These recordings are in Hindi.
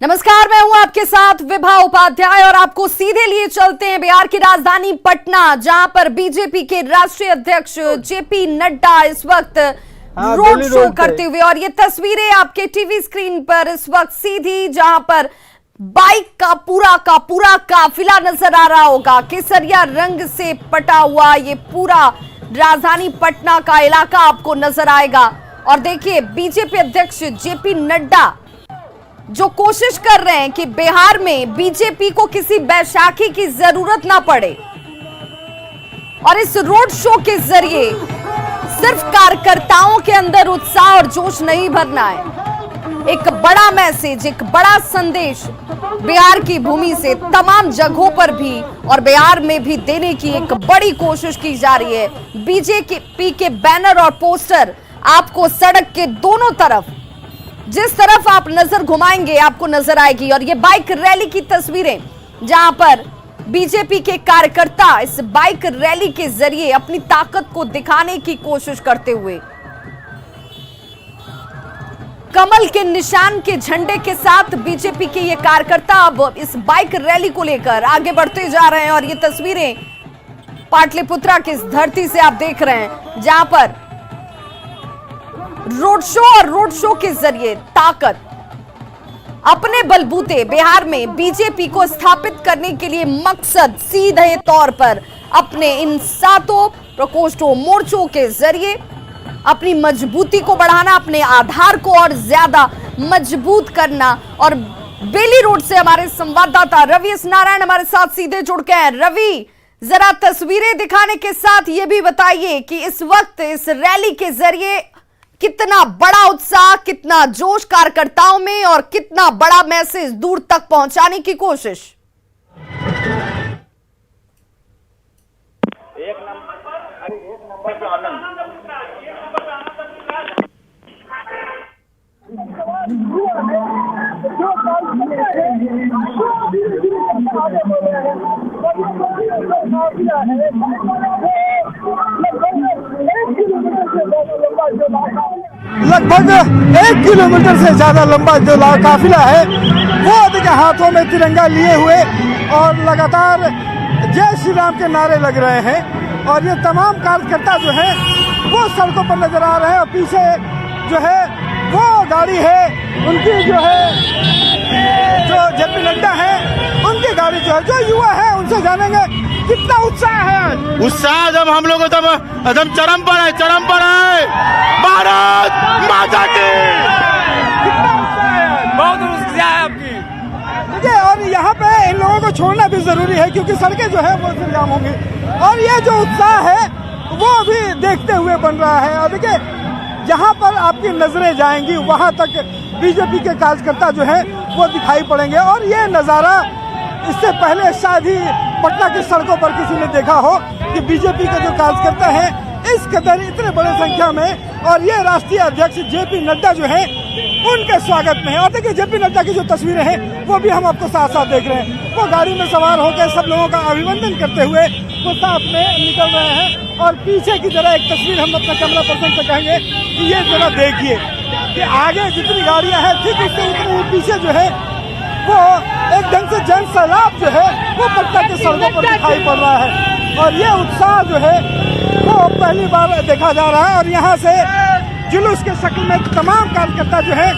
नमस्कार, मैं हूं आपके साथ विभा उपाध्याय और आपको सीधे लिए चलते हैं बिहार की राजधानी पटना, जहां पर बीजेपी के राष्ट्रीय अध्यक्ष जेपी नड्डा इस वक्त रोड शो करते हुए, और ये तस्वीरें आपके टीवी स्क्रीन पर इस वक्त सीधी, जहां पर बाइक का पूरा काफिला नजर आ रहा होगा। केसरिया रंग से पटा हुआ ये पूरा राजधानी पटना का इलाका आपको नजर आएगा। और देखिए, बीजेपी अध्यक्ष जेपी नड्डा जो कोशिश कर रहे हैं कि बिहार में बीजेपी को किसी बैसाखी की जरूरत ना पड़े, और इस रोड शो के जरिए सिर्फ कार्यकर्ताओं के अंदर उत्साह और जोश नहीं भरना है, एक बड़ा मैसेज, एक बड़ा संदेश बिहार की भूमि से तमाम जगहों पर भी और बिहार में भी देने की एक बड़ी कोशिश की जा रही है। बीजेपी के बैनर और पोस्टर आपको सड़क के दोनों तरफ, जिस तरफ आप नजर घुमाएंगे आपको नजर आएगी। और ये बाइक रैली की तस्वीरें, जहां पर बीजेपी के कार्यकर्ता इस बाइक रैली के जरिए अपनी ताकत को दिखाने की कोशिश करते हुए कमल के निशान के झंडे के साथ बीजेपी के ये कार्यकर्ता अब इस बाइक रैली को लेकर आगे बढ़ते जा रहे हैं। और ये तस्वीरें पाटलिपुत्रा की इस धरती से आप देख रहे हैं, जहां पर रोड शो और रोड शो के जरिए ताकत अपने बलबूते बिहार में बीजेपी को स्थापित करने के लिए मकसद सीधे तौर पर अपने इन 7 प्रकोष्ठों मोर्चों के जरिए अपनी मजबूती को बढ़ाना, अपने आधार को और ज्यादा मजबूत करना। और बेली रोड से हमारे संवाददाता रवि एस नारायण हमारे साथ सीधे जुड़ गए हैं। रवि, जरा तस्वीरें दिखाने के साथ ये भी बताइए कि इस वक्त इस रैली के जरिए कितना बड़ा उत्साह, कितना जोश कार्यकर्ताओं में और कितना बड़ा मैसेज दूर तक पहुंचाने की कोशिश। एक नंबर पे आनंद। लगभग 1 किलोमीटर से ज्यादा लंबा जो काफिला है वो देखिए हाथों में तिरंगा लिए हुए और लगातार जय श्री राम के नारे लग रहे हैं। और ये तमाम कार्यकर्ता जो है वो सड़कों पर नजर आ रहे हैं। और पीछे जो है वो गाड़ी है उनकी, जो है जो जेपी नड्डा है उनकी गाड़ी जो है, जो युवा है उनसे जानेंगे कितना उत्साह है। उत्साह जब हम लोग एकदम चरम पर है भारत माता की। कितना उत्साह है, बहुत उत्साह है आपकी। देखिए, और यहाँ पे इन लोगों को छोड़ना भी जरूरी है क्योंकि सड़कें जो है वो जाम होंगी। और ये जो उत्साह है वो भी देखते हुए बन रहा है। और देखिए, जहाँ पर आपकी नजरें जाएंगी वहाँ तक बीजेपी के कार्यकर्ता जो है वो दिखाई पड़ेंगे। और ये नज़ारा इससे पहले शायद ही पटना की सड़कों पर किसी ने देखा हो कि बीजेपी के जो कार्यकर्ता हैं इस कदर इतने बड़े संख्या में, और ये राष्ट्रीय अध्यक्ष जेपी नड्डा जो है उनके स्वागत में है। और देखिए, जेपी नड्डा की जो तस्वीरें हैं वो भी हम आपको साथ साथ देख रहे हैं। वो गाड़ी में सवार होकर सब लोगों का अभिनंदन करते हुए वो साथ में निकल रहे हैं। और पीछे की जरा एक तस्वीर हम अपना कैमरा पर्सन से कहेंगे कि ये जरा देखिए कि आगे जितनी गाड़ियां हैं ठीक उससे उतनी ही पीछे जो है वो एक ढंग से जन सैलाब जो है वो पटना के सड़कों पर दिखाई पड़ रहा है। और ये उत्साह जो है वो पहली बार देखा जा रहा है। और यहाँ से जुलूस के शक्ल में तमाम कार्यकर्ता जो है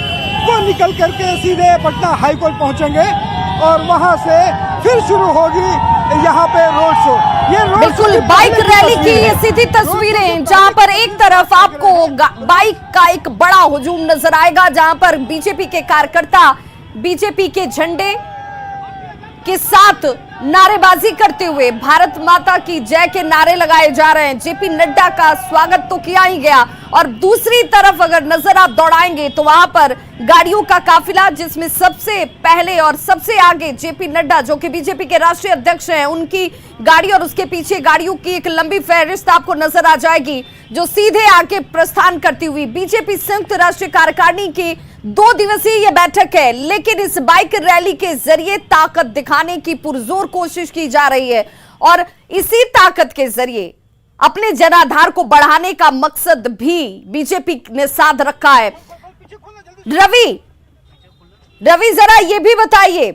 वो निकल करके सीधे पटना हाई कोर्ट पहुंचेंगे और वहां से फिर शुरू होगी यहाँ पे रोड शो। ये बिल्कुल बाइक रैली की ये सीधी तस्वीरें, जहां पर एक तरफ आपको बाइक का एक बड़ा हुजूम नजर आएगा, जहां पर बीजेपी के कार्यकर्ता बीजेपी के झंडे के साथ नारेबाजी करते हुए भारत माता की जय के नारे लगाए जा रहे हैं। जेपी नड्डा का स्वागत तो किया ही गया, और दूसरी तरफ अगर नजर आप दौड़ाएंगे तो वहां पर गाड़ियों का काफिला, जिसमें सबसे पहले और सबसे आगे जेपी नड्डा जो कि बीजेपी के राष्ट्रीय अध्यक्ष हैं, उनकी गाड़ी और उसके पीछे गाड़ियों की एक लंबी फहरिस्त आपको नजर आ जाएगी, जो सीधे आके प्रस्थान करती हुई बीजेपी संयुक्त राष्ट्रीय कार्यकारिणी की 2 दिवसीय ये बैठक है। लेकिन इस बाइक रैली के जरिए ताकत दिखाने की पुरजोर कोशिश की जा रही है, और इसी ताकत के जरिए अपने जनाधार को बढ़ाने का मकसद भी बीजेपी ने साध रखा है। रवि, रवि जरा ये भी बताइए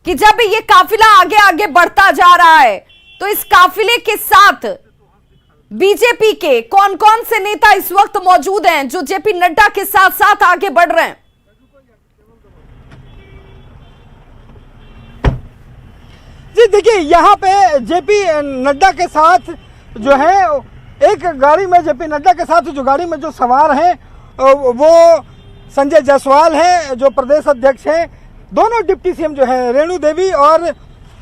कि जब ये काफिला आगे आगे बढ़ता जा रहा है तो इस काफिले के साथ बीजेपी के कौन कौन से नेता इस वक्त मौजूद हैं जो जेपी नड्डा के साथ साथ आगे बढ़ रहे हैं? जी देखिए, यहाँ पे जेपी नड्डा के साथ जो है एक गाड़ी में जेपी नड्डा के साथ जो गाड़ी में जो सवार हैं वो संजय जायसवाल हैं जो प्रदेश अध्यक्ष हैं। दोनों डिप्टी सीएम जो है रेणु देवी और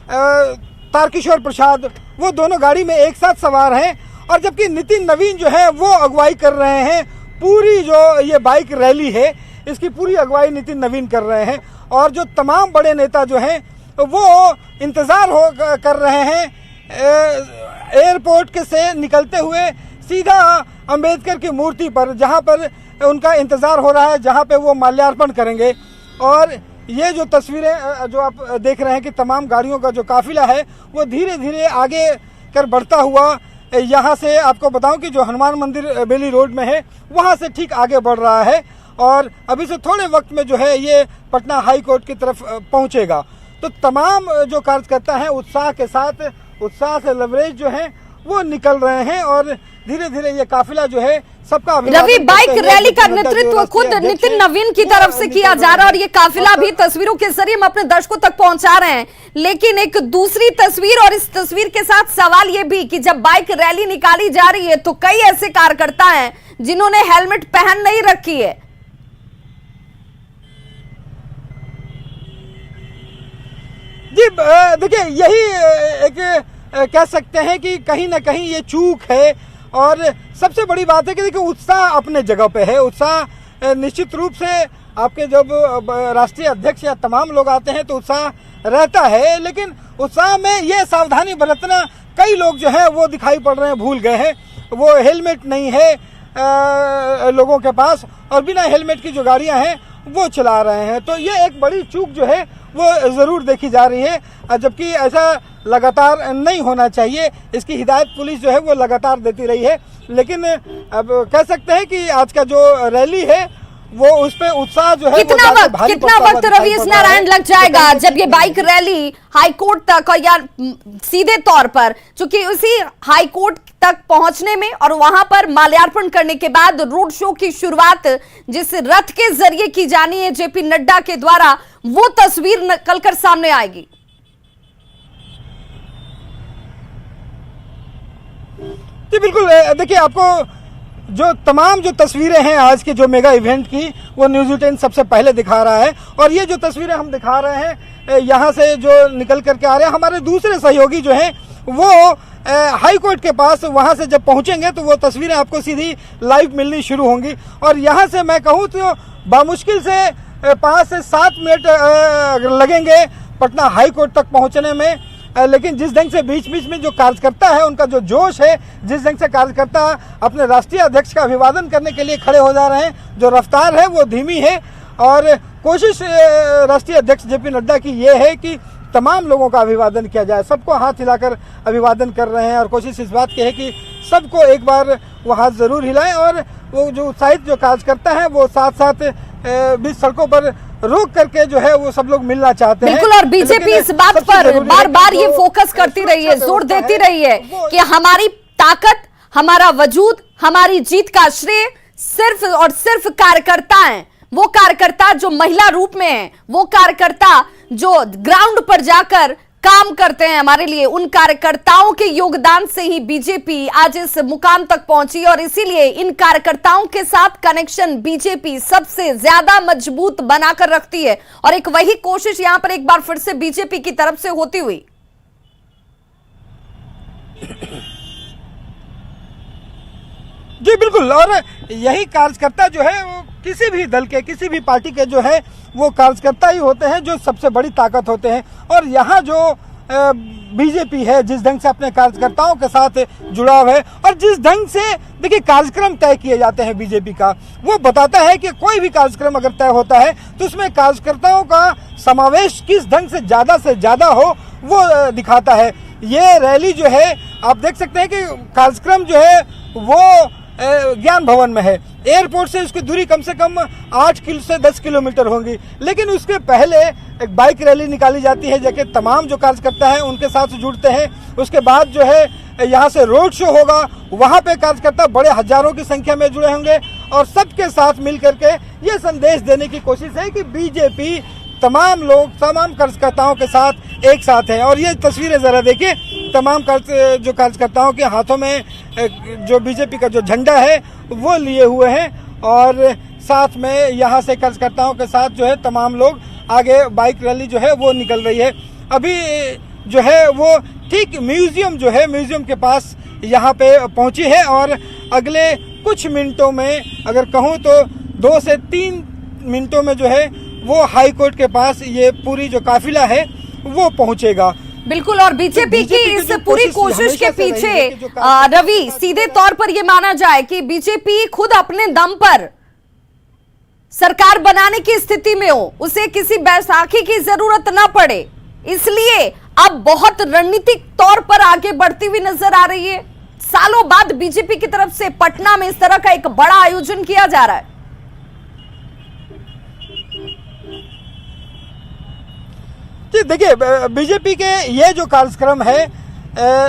तारकिशोर प्रसाद, वो दोनों गाड़ी में एक साथ सवार हैं। और जबकि नितिन नवीन जो है वो अगुवाई कर रहे हैं। पूरी जो ये बाइक रैली है इसकी पूरी अगुवाई नितिन नवीन कर रहे हैं। और जो तमाम बड़े नेता जो हैं वो इंतज़ार कर रहे हैं एयरपोर्ट के से निकलते हुए सीधा अंबेडकर की मूर्ति पर, जहां पर उनका इंतज़ार हो रहा है, जहां पे वो माल्यार्पण करेंगे। और ये जो तस्वीरें जो आप देख रहे हैं कि तमाम गाड़ियों का जो काफिला है वो धीरे धीरे आगे कर बढ़ता हुआ यहाँ से, आपको बताऊं कि जो हनुमान मंदिर बेली रोड में है वहाँ से ठीक आगे बढ़ रहा है। और अभी से थोड़े वक्त में जो है ये पटना हाई कोर्ट की तरफ पहुँचेगा। तो तमाम जो कार्यकर्ता हैं उत्साह के साथ, उत्साह से लवरेज जो है वो निकल रहे हैं और धीरे धीरे ये काफिला जो है सबका रवि, बाइक रैली का नेतृत्व खुद नितिन नवीन की तरफ से किया जा रहा है और ये काफिला भी तस्वीरों के जरिए हम अपने दर्शकों तक पहुंचा रहे हैं। लेकिन एक दूसरी तस्वीर, और इस तस्वीर के साथ सवाल ये भी कि जब बाइक रैली निकाली जा रही है तो कई ऐसे कार्यकर्ता हैं जिन्होंने हेलमेट पहन नहीं रखी है। जी देखिए, यही एक कह सकते हैं कि कहीं ना कहीं ये चूक है। और सबसे बड़ी बात है कि देखिए उत्साह अपने जगह पे है। उत्साह निश्चित रूप से आपके जब राष्ट्रीय अध्यक्ष या तमाम लोग आते हैं तो उत्साह रहता है, लेकिन उत्साह में ये सावधानी बरतना कई लोग जो है वो दिखाई पड़ रहे हैं, भूल गए हैं। वो हेलमेट नहीं है लोगों के पास और बिना हेलमेट की जो गाड़ियां हैं वो चला रहे हैं। तो ये एक बड़ी चूक जो है वो जरूर देखी जा रही है, जबकि ऐसा लगातार नहीं होना चाहिए। इसकी हिदायत पुलिस जो है वो लगातार देती रही है। लेकिन अब कह सकते हैं कि आज का जो रैली है वो उस पे उत्साह जो है कितना वक्त रवि नारायण लग जाएगा जब ये बाइक रैली हाईकोर्ट तक, और या सीधे तौर पर चूंकि उसी हाईकोर्ट तक पहुंचने में और वहां पर माल्यार्पण करने के बाद रोड शो की शुरुआत जिस रथ के जरिए की जानी है जेपी नड्डा के द्वारा, वो तस्वीर निकलकर सामने आएगी? जी बिल्कुल, देखिए आपको जो तमाम जो तस्वीरें हैं आज के जो मेगा इवेंट की वो न्यूज़ 10 सबसे पहले दिखा रहा है। और ये जो तस्वीरें हम दिखा रहे हैं यहाँ से जो निकल करके आ रहे हैं, हमारे दूसरे सहयोगी जो हैं वो हाई कोर्ट के पास, वहाँ से जब पहुँचेंगे तो वो तस्वीरें आपको सीधी लाइव मिलनी शुरू होंगी। और यहाँ से मैं कहूँ तो बामुश्किल से 5 से 7 मिनट लगेंगे पटना हाई कोर्ट तक पहुँचने में। लेकिन जिस ढंग से बीच बीच में जो कार्यकर्ता है उनका जो जोश है, जिस ढंग से कार्यकर्ता अपने राष्ट्रीय अध्यक्ष का अभिवादन करने के लिए खड़े हो जा रहे हैं, जो रफ्तार है वो धीमी है। और कोशिश राष्ट्रीय अध्यक्ष जेपी नड्डा की ये है कि तमाम लोगों का अभिवादन किया जाए, सबको हाथ हिलाकर अभिवादन कर रहे हैं। और कोशिश इस बात की है कि सबको एक बार वो हाथ जरूर हिलाएं। और वो जो उत्साहित जो कार्यकर्ता है वो साथ साथ बीच सड़कों पर रोक करके जो है वो सब लोग मिलना चाहते हैं। बिल्कुल, और बीजेपी इस बात पर बार बार ये फोकस करती रही है, जोर देती रही है कि हमारी ताकत, हमारा वजूद, हमारी जीत का श्रेय सिर्फ और सिर्फ कार्यकर्ता हैं। वो कार्यकर्ता जो महिला रूप में है, वो कार्यकर्ता जो ग्राउंड पर जाकर काम करते हैं हमारे लिए, उन कार्यकर्ताओं के योगदान से ही बीजेपी आज इस मुकाम तक पहुंची। और इसीलिए इन कार्यकर्ताओं के साथ कनेक्शन बीजेपी सबसे ज्यादा मजबूत बनाकर रखती है। और एक वही कोशिश यहां पर एक बार फिर से बीजेपी की तरफ से होती हुई। जी बिल्कुल, और यही कार्यकर्ता जो है वो किसी भी दल के, किसी भी पार्टी के जो है वो कार्यकर्ता ही होते हैं जो सबसे बड़ी ताकत होते हैं। और यहाँ जो बीजेपी है जिस ढंग से अपने कार्यकर्ताओं के साथ जुड़ाव है और जिस ढंग से देखिए कार्यक्रम तय किए जाते हैं बीजेपी का, वो बताता है कि कोई भी कार्यक्रम अगर तय होता है तो उसमें कार्यकर्ताओं का समावेश किस ढंग से ज्यादा हो वो दिखाता है। ये रैली जो है आप देख सकते हैं कि कार्यक्रम जो है वो ज्ञान भवन में है। एयरपोर्ट से उसकी दूरी कम से कम 8 से 10 किलोमीटर होगी। लेकिन उसके पहले एक बाइक रैली निकाली जाती है, जबकि तमाम जो कार्यकर्ता हैं उनके साथ जुड़ते हैं। उसके बाद जो है यहाँ से रोड शो होगा, वहाँ पे कार्यकर्ता बड़े हजारों की संख्या में जुड़े होंगे और सबके साथ मिल करके ये संदेश देने की कोशिश है कि बीजेपी तमाम कार्यकर्ताओं के साथ एक साथ है। और ये तस्वीरें ज़रा देखिए, तमाम जो कार्यकर्ताओं के हाथों में जो बीजेपी का जो झंडा है वो लिए हुए हैं और साथ में यहाँ से कार्यकर्ताओं के साथ जो है तमाम लोग आगे बाइक रैली जो है वो निकल रही है। अभी जो है वो ठीक म्यूजियम के पास यहाँ पे पहुँची है और अगले कुछ मिनटों में, अगर कहूँ तो 2 से 3 मिनटों में जो है वो हाई कोर्ट के पास ये पूरी जो काफिला है वो पहुंचेगा। बिल्कुल। और बीजेपी की इस पूरी कोशिश के पीछे रवि, सीधे तौर पर यह माना जाए कि बीजेपी खुद अपने दम पर सरकार बनाने की स्थिति में हो, उसे किसी बैसाखी की जरूरत ना पड़े, इसलिए अब बहुत रणनीतिक तौर पर आगे बढ़ती हुई नजर आ रही है। सालों बाद बीजेपी की तरफ से पटना में इस तरह का एक बड़ा आयोजन किया जा रहा है। जी देखिए, बीजेपी के ये जो कार्यक्रम है,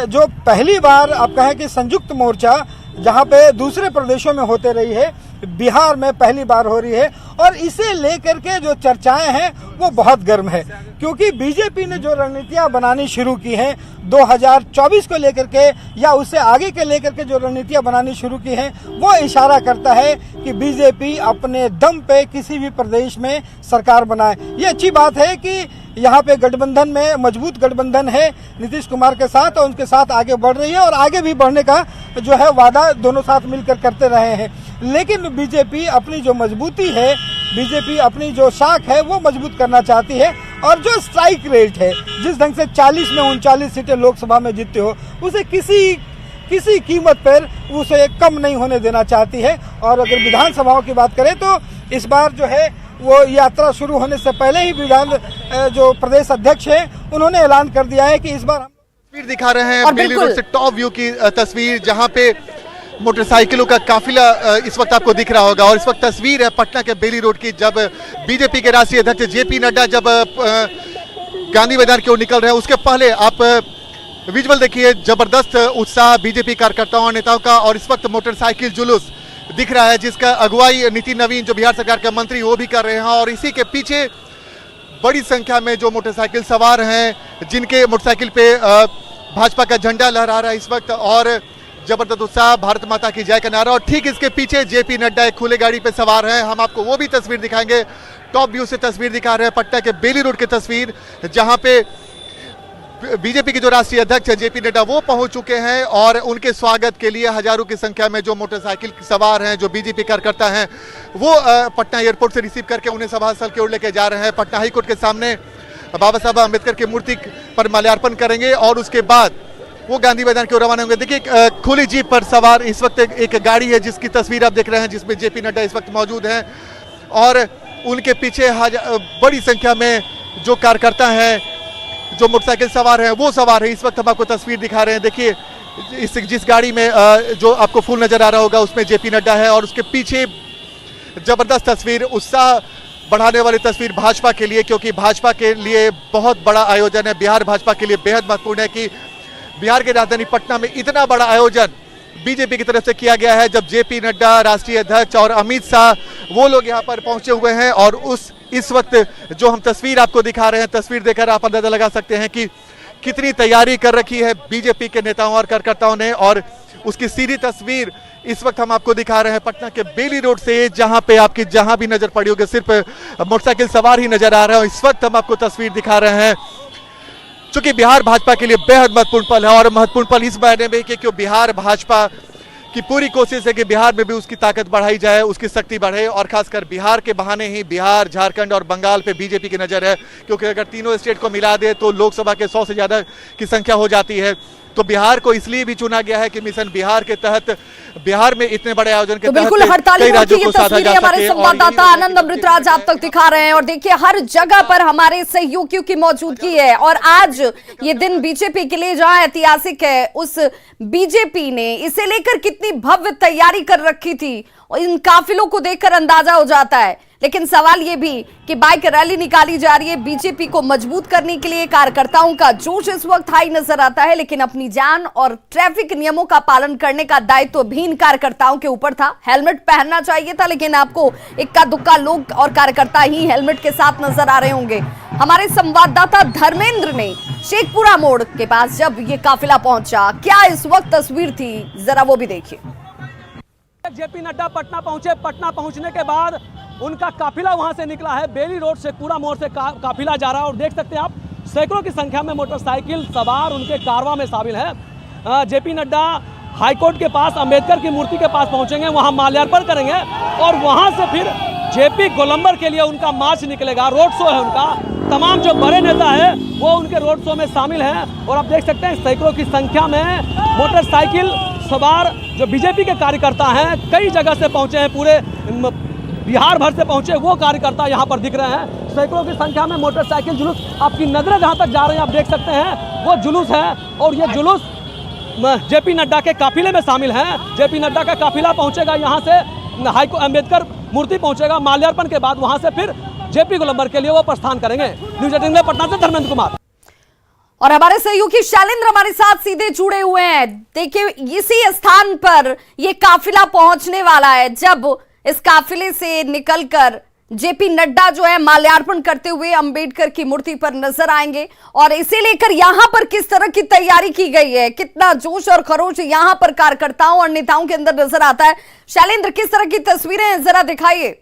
जो पहली बार आप कहें कि संयुक्त मोर्चा जहां पे दूसरे प्रदेशों में होते रही है, बिहार में पहली बार हो रही है और इसे लेकर के जो चर्चाएं हैं वो बहुत गर्म है, क्योंकि बीजेपी ने जो रणनीतियां बनानी शुरू की हैं 2024 को लेकर के या उससे आगे के लेकर के जो रणनीतियां बनानी शुरू की हैं वो इशारा करता है कि बीजेपी अपने दम पे किसी भी प्रदेश में सरकार बनाए। ये अच्छी बात है कि यहाँ पे गठबंधन में मजबूत गठबंधन है नीतीश कुमार के साथ और उनके साथ आगे बढ़ रही है और आगे भी बढ़ने का जो है वादा दोनों साथ मिलकर करते रहे हैं। लेकिन बीजेपी अपनी जो मजबूती है, बीजेपी अपनी जो शाख है वो मजबूत करना चाहती है और जो स्ट्राइक रेट है, जिस ढंग से 40 में 39 सीटें लोकसभा में जीतते हो, उसे किसी कीमत पर उसे कम नहीं होने देना चाहती है। और अगर विधानसभाओं की बात करें तो इस बार जो है वो यात्रा शुरू होने से पहले ही जो प्रदेश अध्यक्ष है उन्होंने ऐलान कर दिया है कि इस बार हम तस्वीर दिखा रहे हैं बेली रोड से टॉप व्यू की तस्वीर, जहां पे मोटरसाइकिलों का काफिला इस वक्त आपको दिख रहा होगा। और इस वक्त तस्वीर है पटना के बेली रोड की, जब बीजेपी के राष्ट्रीय अध्यक्ष जेपी नड्डा जब गांधी मैदान की ओर निकल रहे हैं। उसके पहले आप विजुअल देखिए, जबरदस्त उत्साह बीजेपी कार्यकर्ताओं और नेताओं का। और इस वक्त मोटरसाइकिल जुलूस दिख रहा है जिसका अगुवाई नितिन नवीन जो बिहार सरकार के मंत्री वो भी कर रहे हैं। और इसी के पीछे बड़ी संख्या में जो मोटरसाइकिल सवार हैं, जिनके मोटरसाइकिल पे भाजपा का झंडा लहरा रहा है इस वक्त, और जबरदस्त उत्साह, भारत माता की जय का नारा। और ठीक इसके पीछे जेपी नड्डा एक खुले गाड़ी पे सवार हैं। हम आपको वो भी तस्वीर दिखाएंगे, टॉप व्यू से तस्वीर दिखा रहे हैं पटना के बेली रोड की तस्वीर, जहां पे बीजेपी के जो राष्ट्रीय अध्यक्ष हैं जेपी नड्डा वो पहुंच चुके हैं। और उनके स्वागत के लिए हजारों की संख्या में जो मोटरसाइकिल सवार हैं, जो बीजेपी कार्यकर्ता हैं, वो पटना एयरपोर्ट से रिसीव करके उन्हें सभा स्थल की ओर लेके जा रहे हैं। पटना हाईकोर्ट के सामने बाबा साहब अम्बेडकर की मूर्ति पर माल्यार्पण करेंगे और उसके बाद वो गांधी मैदान की ओर रवाना होंगे। देखिए, खुली जीप पर सवार इस वक्त एक गाड़ी है जिसकी तस्वीर आप देख रहे हैं, जिसमें जेपी नड्डा इस वक्त मौजूद हैं और उनके पीछे बड़ी संख्या में जो कार्यकर्ता हैं, जो मोटरसाइकिल सवार हैं, वो सवार है। इस वक्त हम आपको तस्वीर दिखा रहे हैं। देखिए, जिस गाड़ी में जो आपको फूल नजर आ रहा होगा उसमें जेपी नड्डा है और उसके पीछे जबरदस्त तस्वीर, उत्साह बढ़ाने वाली तस्वीर भाजपा के लिए, क्योंकि भाजपा के लिए बहुत बड़ा आयोजन है। बिहार भाजपा के लिए बेहद महत्वपूर्ण है कि बिहार की राजधानी पटना में इतना बड़ा आयोजन बीजेपी की तरफ से किया गया है। जब जेपी नड्डा राष्ट्रीय अध्यक्ष और अमित शाह वो लोग यहाँ पर पहुंचे हुए हैं और इस वक्त जो हम तस्वीर आपको दिखा रहे हैं, तस्वीर देखकर आप अंदाजा लगा सकते हैं कि कितनी तैयारी कर रखी है बीजेपी के नेताओं और कार्यकर्ताओं ने। और उसकी सीधी तस्वीर इस वक्त हम आपको दिखा रहे हैं पटना के बेली रोड से, जहां पे आपकी जहां भी नजर पड़ी होगी सिर्फ मोटरसाइकिल सवार ही नजर आ रहे हैं। इस वक्त हम आपको तस्वीर दिखा रहे हैं चूंकि बिहार भाजपा के लिए बेहद महत्वपूर्ण पल है। और महत्वपूर्ण पल इस मायने में कि बिहार भाजपा की पूरी कोशिश है कि बिहार में भी उसकी ताकत बढ़ाई जाए, उसकी शक्ति बढ़े। और खासकर बिहार के बहाने ही बिहार, झारखंड और बंगाल पे बीजेपी की नजर है, क्योंकि अगर तीनों स्टेट को मिला दे तो लोकसभा के 100 से ज्यादा की संख्या हो जाती है। तो बिहार को इसलिए भी चुना गया है कि मिशन बिहार के तहत बिहार में इतने बड़े आयोजन के तो तहत बिल्कुल हड़ताली कई राज्यों की को साधा तस्वीरें जा हमारे सके। संवाददाता आनंद अमृतराज आप तक दिखा रहे हैं और देखिए हर जगह पर हमारे सहयोगियों की मौजूदगी है। और आज ये दिन बीजेपी के लिए जहां ऐतिहासिक है, उस बीजेपी ने इसे लेकर कितनी भव्य तैयारी कर रखी थी और इन काफिलों को देखकर अंदाजा हो जाता है। लेकिन सवाल ये भी कि बाइक रैली निकाली जा रही है बीजेपी को मजबूत करने के लिए। कार्यकर्ताओं का जोश इस वक्त हाई नजर आता है, लेकिन अपनी जान और ट्रैफिक नियमों का पालन करने का दायित्व भी इन कार्यकर्ताओं के ऊपर था। हेलमेट पहनना चाहिए था, लेकिन आपको इक्का दुक्का लोग और कार्यकर्ता ही हेलमेट के साथ नजर आ रहे होंगे। हमारे संवाददाता धर्मेंद्र ने शेखपुरा मोड़ के पास जब ये काफिला पहुंचा, क्या इस वक्त तस्वीर थी, जरा वो भी देखिए। जेपी नड्डा पटना पहुंचे। पटना पहुंचने के बाद उनका काफिला वहां से निकला है। बेली रोड से पूरा मोड़ से काफिला जा रहा है और देख सकते हैं आप सैकड़ों की संख्या में मोटरसाइकिल सवार उनके कारवां में शामिल है। जेपी नड्डा हाईकोर्ट के पास अंबेडकर की मूर्ति के पास पहुंचेंगे, वहां माल्यार्पण करेंगे और वहां से फिर जेपी गोलंबर के लिए उनका मार्च निकलेगा। रोड शो है उनका। तमाम जो बड़े नेता है वो उनके रोड शो में शामिल हैं और आप देख सकते हैं सैकड़ों की संख्या में मोटरसाइकिल सवार जो बीजेपी के कार्यकर्ता हैं कई जगह से पहुंचे हैं, पूरे बिहार भर से पहुंचे वो कार्यकर्ता यहां पर दिख रहे हैं। सैकड़ों की संख्या में मोटरसाइकिल जुलूस, आपकी नजरें जहां तक जा रही हैं आप देख सकते हैं वो जुलूस है और ये जुलूस जेपी नड्डा के काफिले में शामिल हैं। जेपी नड्डा का काफिला पहुंचेगा यहां से अंबेडकर मूर्ति पहुंचेगा। माल्यार्पण के बाद वहां से फिर जेपी गोलंबर के लिए वो प्रस्थान करेंगे। न्यूज 18 में पटना से धर्मेंद्र कुमार। और हमारे सहयोगी शैलेंद्र हमारे साथ सीधे जुड़े हुए हैं। देखिए इसी स्थान पर ये काफिला पहुंचने वाला है। जब इस काफिले से निकलकर जेपी नड्डा जो है माल्यार्पण करते हुए अंबेडकर की मूर्ति पर नजर आएंगे और इसे लेकर यहां पर किस तरह की तैयारी की गई है, कितना जोश और खरोश यहां पर कार्यकर्ताओं और नेताओं के अंदर नजर आता है। शैलेंद्र, किस तरह की तस्वीरें हैं, जरा दिखाइए।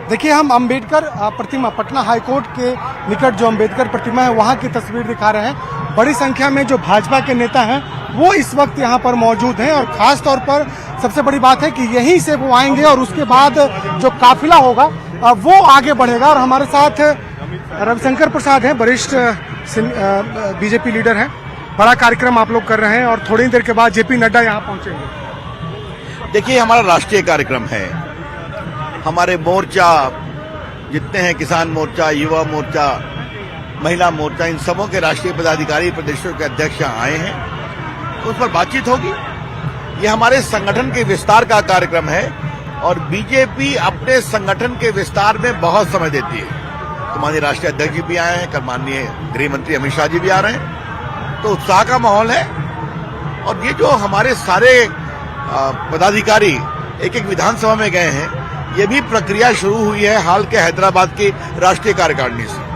देखिए हम अंबेडकर प्रतिमा, पटना हाईकोर्ट के निकट जो अंबेडकर प्रतिमा है वहां की तस्वीर दिखा रहे हैं। बड़ी संख्या में जो भाजपा के नेता हैं वो इस वक्त यहां पर मौजूद हैं और खास तौर पर सबसे बड़ी बात है कि यहीं से वो आएंगे और उसके बाद जो काफिला होगा वो आगे बढ़ेगा। और हमारे साथ रविशंकर प्रसाद हैं, वरिष्ठ बीजेपी लीडर हैं। बड़ा कार्यक्रम आप लोग कर रहे हैं और थोड़ी देर के बाद जेपी नड्डा यहाँ पहुंचेंगे। देखिए हमारा राष्ट्रीय कार्यक्रम है। हमारे मोर्चा जितने हैं, किसान मोर्चा, युवा मोर्चा, महिला मोर्चा, इन सबों के राष्ट्रीय पदाधिकारी, प्रदेशों के अध्यक्ष आए हैं तो उस पर बातचीत होगी। ये हमारे संगठन के विस्तार का कार्यक्रम है और बीजेपी अपने संगठन के विस्तार में बहुत समय देती है। तो माननीय राष्ट्रीय अध्यक्ष जी भी आए हैं, कल माननीय गृह मंत्री अमित शाह जी भी आ रहे हैं, तो उत्साह का माहौल है। और ये जो हमारे सारे पदाधिकारी एक एक विधानसभा में गए हैं, ये भी प्रक्रिया शुरू हुई है हाल के हैदराबाद की राष्ट्रीय कार्यकारिणी से।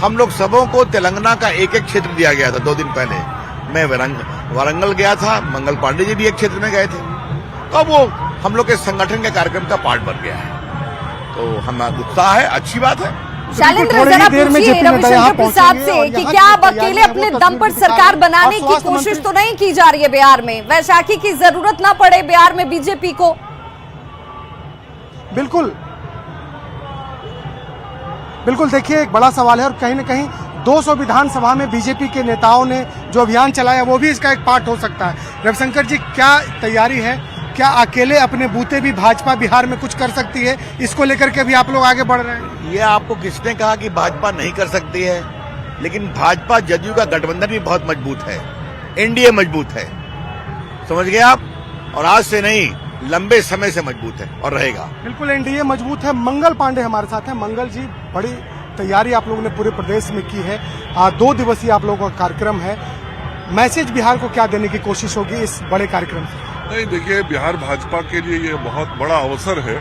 हम लोग सबों को तेलंगाना का एक एक क्षेत्र दिया गया था 2 दिन पहले। मैं वारंगल गया था, मंगल पांडे जी भी एक क्षेत्र में गए थे, तो अब वो हम लोग के संगठन के कार्यक्रम का पार्ट बन गया है। तो हमारा उत्साह है, अच्छी बात है। शैलेंद्र, जरा पूछिए रविशंकर प्रसाद से कि क्या अब अकेले अपने दम पर सरकार बनाने की कोशिश तो नहीं की जा रही है बिहार में? वैशाखी की जरूरत ना पड़े बिहार में बीजेपी को? बिल्कुल बिल्कुल, देखिए एक बड़ा सवाल है और कहीं न कहीं 200 विधानसभा में बीजेपी के नेताओं ने जो अभियान चलाया वो भी इसका एक पार्ट हो सकता है। रविशंकर जी, क्या तैयारी है? क्या अकेले अपने बूते भी भाजपा बिहार में कुछ कर सकती है? इसको लेकर के भी आप लोग आगे बढ़ रहे हैं? ये आपको किसने कहा कि भाजपा नहीं कर सकती है? लेकिन भाजपा जदयू का गठबंधन भी बहुत मजबूत है, एनडीए मजबूत है, समझ गए आप? और आज से नहीं, लंबे समय से मजबूत है और रहेगा। बिल्कुल एनडीए मजबूत है। मंगल पांडे हमारे साथ हैं। मंगल जी, बड़ी तैयारी आप लोगों ने पूरे प्रदेश में की है। 2 दिवसीय आप लोगों का कार्यक्रम है। मैसेज बिहार को क्या देने की कोशिश होगी इस बड़े कार्यक्रम से? नहीं, देखिए बिहार भाजपा के लिए ये बहुत बड़ा अवसर है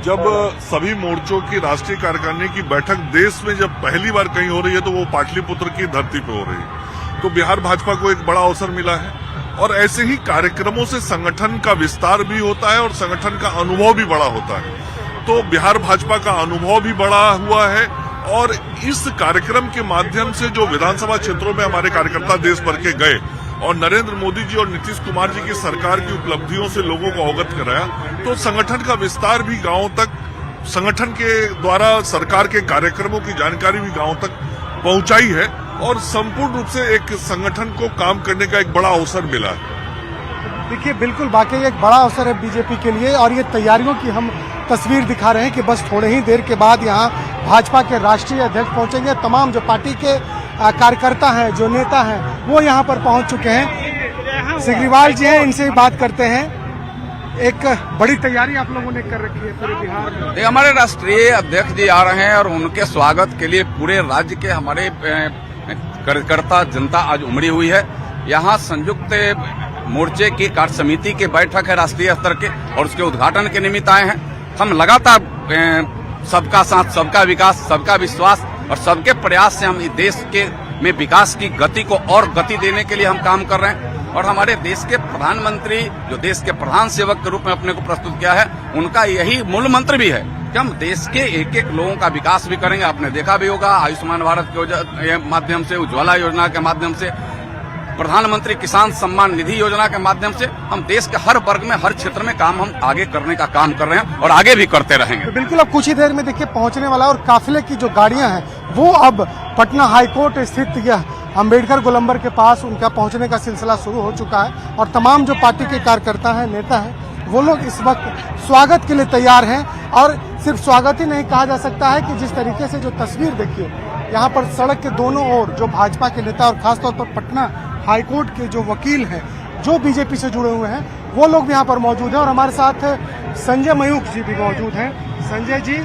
जब सभी मोर्चों की राष्ट्रीय कार्यकारिणी की बैठक देश में जब पहली बार कहीं हो रही है तो वो पाटलिपुत्र की धरती पे हो रही है। तो बिहार भाजपा को एक बड़ा अवसर मिला है और ऐसे ही कार्यक्रमों से संगठन का विस्तार भी होता है और संगठन का अनुभव भी बड़ा होता है। तो बिहार भाजपा का अनुभव भी बड़ा हुआ है और इस कार्यक्रम के माध्यम से जो विधानसभा क्षेत्रों में हमारे कार्यकर्ता देश भर के गए और नरेंद्र मोदी जी और नीतीश कुमार जी की सरकार की उपलब्धियों से लोगों को अवगत कराया, तो संगठन का विस्तार भी गांवों तक, संगठन के द्वारा सरकार के कार्यक्रमों की जानकारी भी गांवों तक पहुंचाई है और संपूर्ण रूप से एक संगठन को काम करने का एक बड़ा अवसर मिला है। देखिए, बिल्कुल वाकई एक बड़ा अवसर है बीजेपी के लिए और ये तैयारियों की हम तस्वीर दिखा रहे हैं कि बस थोड़े ही देर के बाद यहाँ भाजपा के राष्ट्रीय अध्यक्ष पहुंचेंगे। तमाम जो पार्टी के कार्यकर्ता हैं, जो नेता हैं, वो यहाँ पर पहुंच चुके हैं। सिग्रीवाल जी हैं, इनसे बात करते हैं। एक बड़ी तैयारी आप लोगों ने कर रखी है पूरे बिहार में। हमारे राष्ट्रीय अध्यक्ष जी आ रहे हैं और उनके स्वागत के लिए पूरे राज्य के हमारे कार्यकर्ता जनता आज उमड़ी हुई है। यहाँ संयुक्त मोर्चे की कार्य समिति की बैठक है राष्ट्रीय स्तर के और उसके उद्घाटन के निमित्त आए हैं। हम लगातार सबका साथ, सबका विकास, सबका विश्वास और सबके प्रयास से हम इस देश के में विकास की गति को और गति देने के लिए हम काम कर रहे हैं। और हमारे देश के प्रधानमंत्री जो देश के प्रधान सेवक के रूप में अपने को प्रस्तुत किया है, उनका यही मूल मंत्र भी है कि हम देश के एक एक लोगों का विकास भी करेंगे। आपने देखा भी होगा, आयुष्मान भारत के माध्यम से, उज्ज्वला योजना के माध्यम से, प्रधानमंत्री किसान सम्मान निधि योजना के माध्यम से हम देश के हर वर्ग में, हर क्षेत्र में काम हम आगे करने का काम कर रहे हैं और आगे भी करते रहेंगे। तो बिल्कुल अब कुछ ही देर में देखिए पहुंचने वाला और काफिले की जो गाड़ियां हैं वो अब पटना हाईकोर्ट स्थित यह अम्बेडकर गोलंबर के पास उनका पहुंचने का सिलसिला शुरू हो चुका है और तमाम जो पार्टी के कार्यकर्ता हैं, नेता हैं, वो लोग इस वक्त स्वागत के लिए तैयार हैं। और सिर्फ स्वागत ही नहीं कहा जा सकता है कि जिस तरीके से जो तस्वीर देखिए यहाँ पर सड़क के दोनों ओर जो भाजपा के नेता और खासतौर पर पटना हाईकोर्ट के जो वकील हैं, जो बीजेपी से जुड़े हुए हैं, वो लोग भी यहाँ पर मौजूद हैं। और हमारे साथ संजय मयूख जी भी मौजूद हैं। संजय जी,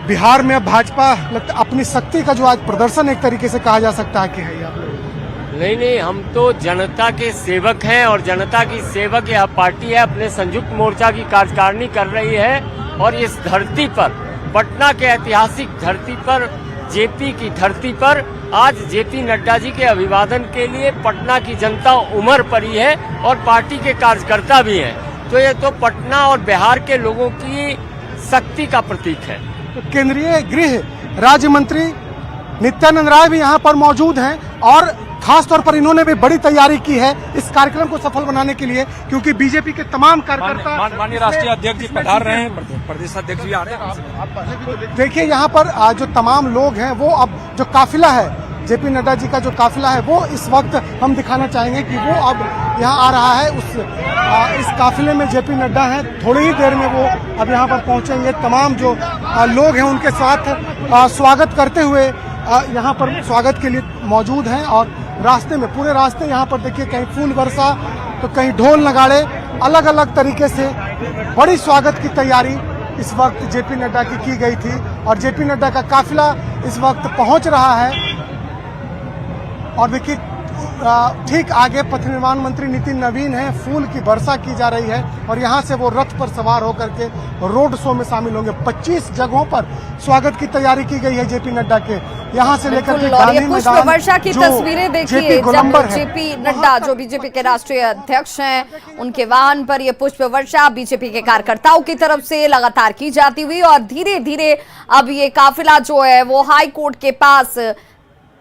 बिहार में अब भाजपा अपनी शक्ति का जो आज प्रदर्शन एक तरीके से कहा जा सकता है कि है आप लोग? नहीं, हम तो जनता के सेवक हैं और जनता की सेवक यह पार्टी है, अपने संयुक्त मोर्चा की कार्यकारिणी कर रही है। और इस धरती पर, पटना के ऐतिहासिक धरती पर, जेपी की धरती पर आज जेपी नड्डा जी के अभिवादन के लिए पटना की जनता उमड़ पड़ी है और पार्टी के कार्यकर्ता भी हैं। तो ये तो पटना और बिहार के लोगों की शक्ति का प्रतीक है। तो केंद्रीय गृह राज्य मंत्री नित्यानंद राय भी यहाँ पर मौजूद हैं और खास तौर पर इन्होंने भी बड़ी तैयारी की है इस कार्यक्रम को सफल बनाने के लिए, क्योंकि बीजेपी के तमाम कार्यकर्ता, माननीय राष्ट्रीय अध्यक्ष जी पधार रहे हैं, प्रदेश अध्यक्ष भी आ रहे हैं। देखिए यहाँ पर जो तमाम लोग हैं वो अब जो काफिला है, जेपी नड्डा जी का जो काफिला है, वो इस वक्त हम दिखाना चाहेंगे कि वो अब यहाँ आ रहा है। इस काफिले में जेपी नड्डा हैं, थोड़ी ही देर में वो अब यहाँ पर पहुंचेंगे। तमाम जो लोग हैं उनके साथ स्वागत करते हुए यहाँ पर स्वागत के लिए मौजूद हैं। और रास्ते में, पूरे रास्ते यहाँ पर देखिए कहीं फूल वर्षा तो कहीं ढोल नगाड़े, अलग अलग तरीके से बड़ी स्वागत की तैयारी इस वक्त जेपी नड्डा की गई थी। और जेपी नड्डा का काफिला इस वक्त पहुंच रहा है। और देखिए ठीक आगे पथ निर्माण मंत्री नितिन नवीन है, फूल की वर्षा की जा रही है और यहाँ से वो रथ पर सवार होकर के रोड शो में शामिल होंगे। 25 जगहों पर स्वागत की तैयारी की गई है जेपी नड्डा के, यहाँ से लेकर के गांधी मैदान, पुष्प वर्षा की तस्वीरें देखिए जब जेपी नड्डा जो बीजेपी के राष्ट्रीय अध्यक्ष हैं, उनके वाहन पर ये पुष्प वर्षा बीजेपी के कार्यकर्ताओं की तरफ से लगातार की जाती हुई और धीरे धीरे अब ये काफिला जो है वो हाई कोर्ट के पास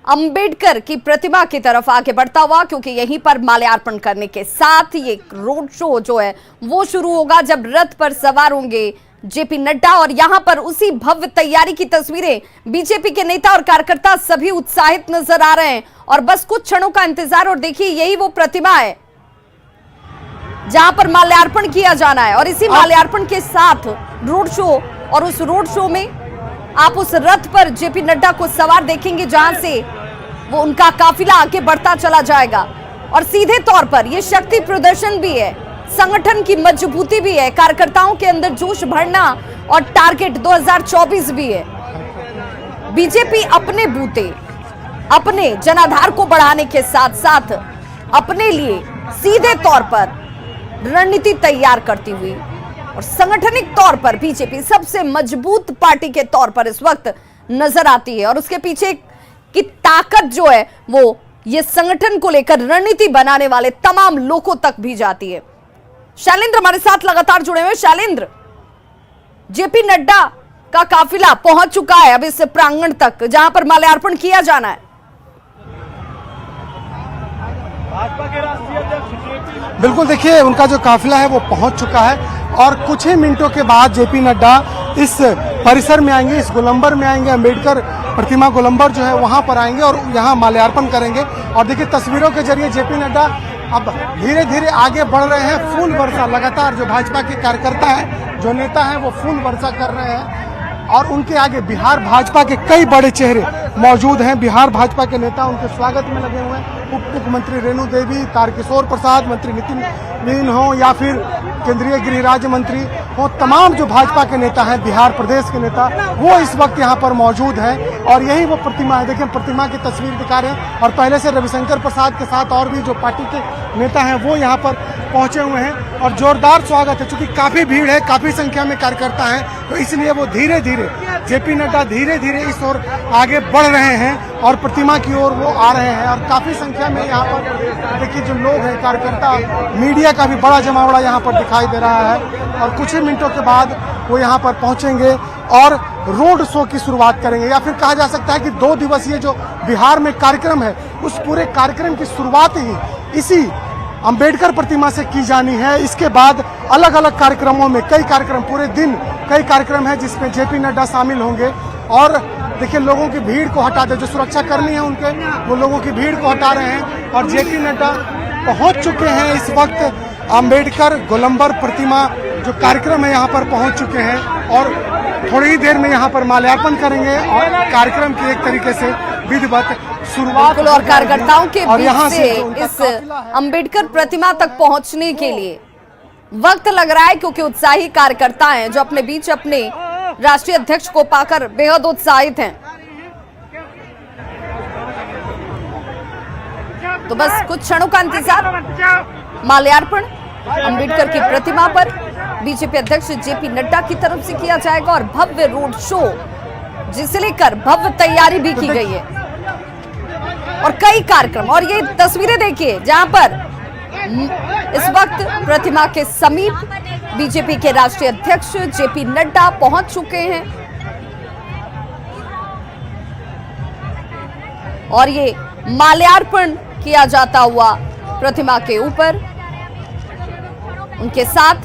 अंबेडकर की प्रतिमा की तरफ आगे बढ़ता हुआ, क्योंकि यहीं पर माल्यार्पण करने के साथ ये रोड शो जो है वो शुरू होगा जब रथ पर सवार होंगे जेपी नड्डा। और यहां पर उसी भव्य तैयारी की तस्वीरें, बीजेपी के नेता और कार्यकर्ता सभी उत्साहित नजर आ रहे हैं और बस कुछ क्षणों का इंतजार। और देखिए यही वो प्रतिमा है जहां पर माल्यार्पण किया जाना है और इसी माल्यार्पण के साथ रोड शो, और उस रोड शो में आप उस रथ पर जेपी नड्डा को सवार देखेंगे जहां से वो उनका काफिला आगे बढ़ता चला जाएगा। और सीधे तौर पर यह शक्ति प्रदर्शन भी है, संगठन की मजबूती भी है, कार्यकर्ताओं के अंदर जोश भरना और टारगेट 2024 भी है। बीजेपी अपने बूते, अपने जनाधार को बढ़ाने के साथ साथ अपने लिए सीधे तौर पर रणनीति तैयार करती हुई और संगठनिक तौर पर बीजेपी सबसे मजबूत पार्टी के तौर पर इस वक्त नजर आती है। और उसके पीछे की ताकत जो है वो ये संगठन को लेकर रणनीति बनाने वाले तमाम लोगों तक भी जाती है। शैलेंद्र हमारे साथ लगातार जुड़े हुए। शैलेंद्र, जेपी नड्डा का काफिला पहुंच चुका है अब इस प्रांगण तक जहां पर माल्यार्पण किया जाना है। बिल्कुल, देखिए उनका जो काफिला है वो पहुंच चुका है और कुछ ही मिनटों के बाद जेपी नड्डा इस परिसर में आएंगे, इस गोलंबर में आएंगे, अम्बेडकर प्रतिमा गोलंबर जो है वहां पर आएंगे और यहाँ माल्यार्पण करेंगे। और देखिए तस्वीरों के जरिए जेपी नड्डा अब धीरे धीरे आगे बढ़ रहे हैं। फूल वर्षा लगातार जो भाजपा के कार्यकर्ता हैं, जो नेता हैं, वो फूल वर्षा कर रहे हैं और उनके आगे बिहार भाजपा के कई बड़े चेहरे मौजूद हैं। बिहार भाजपा के नेता उनके स्वागत में लगे हुए हैं। उप मुख्यमंत्री रेणु देवी, तारकिशोर प्रसाद, मंत्री नितिन मीन हो या फिर केंद्रीय गृह राज्य मंत्री हो, तमाम जो भाजपा के नेता हैं, बिहार प्रदेश के नेता, वो इस वक्त यहाँ पर मौजूद हैं। और यही वो प्रतिमा है, देखिए प्रतिमा की तस्वीर दिखा रहे हैं। और पहले से रविशंकर प्रसाद के साथ और भी जो पार्टी के नेता हैं वो यहाँ पर पहुंचे हुए हैं और जोरदार स्वागत है। चूंकि काफी भीड़ है, काफी संख्या में कार्यकर्ता हैं, तो इसलिए वो धीरे धीरे जेपी नड्डा धीरे धीरे इस ओर आगे बढ़ रहे हैं और प्रतिमा की ओर वो आ रहे हैं। और काफी संख्या में यहाँ पर देखिए जो लोग हैं, कार्यकर्ता, मीडिया का भी बड़ा जमावड़ा यहाँ पर दिखाई दे रहा है। और कुछ ही मिनटों के बाद वो यहाँ पर पहुंचेंगे और रोड शो की शुरुआत करेंगे, या फिर कहा जा सकता है कि 2 दिवसीय जो बिहार में कार्यक्रम है, उस पूरे कार्यक्रम की शुरुआत ही इसी अंबेडकर प्रतिमा से की जानी है। इसके बाद अलग अलग कार्यक्रमों में कई कार्यक्रम, पूरे दिन कई कार्यक्रम है जिसमें जेपी नड्डा शामिल होंगे। और देखिए लोगों की भीड़ को हटा दे, जो सुरक्षा कर्मी है उनके, वो लोगों की भीड़ को हटा रहे हैं। और जेपी नड्डा पहुंच चुके हैं इस वक्त अंबेडकर गोलंबर प्रतिमा जो कार्यक्रम है यहाँ पर पहुंच चुके हैं और थोड़ी ही देर में यहाँ पर माल्यार्पण करेंगे और कार्यक्रम की एक तरीके से विधिवत शुरुआत। और कार्यकर्ताओं के बीच से इस अंबेडकर प्रतिमा तक पहुंचने के लिए वक्त लग रहा है, क्योंकि उत्साही कार्यकर्ता हैं जो अपने बीच अपने राष्ट्रीय अध्यक्ष को पाकर बेहद उत्साहित हैं। तो बस कुछ क्षणों का इंतजार। माल्यार्पण अंबेडकर की प्रतिमा पर बीजेपी अध्यक्ष जेपी नड्डा की तरफ से किया जाएगा और भव्य रोड शो जिसे लेकर भव्य तैयारी भी की गई है और कई कार्यक्रम। और ये तस्वीरें देखिए जहां पर इस वक्त प्रतिमा के समीप बीजेपी के राष्ट्रीय अध्यक्ष जेपी नड्डा पहुंच चुके हैं और ये माल्यार्पण किया जाता हुआ प्रतिमा के ऊपर उनके साथ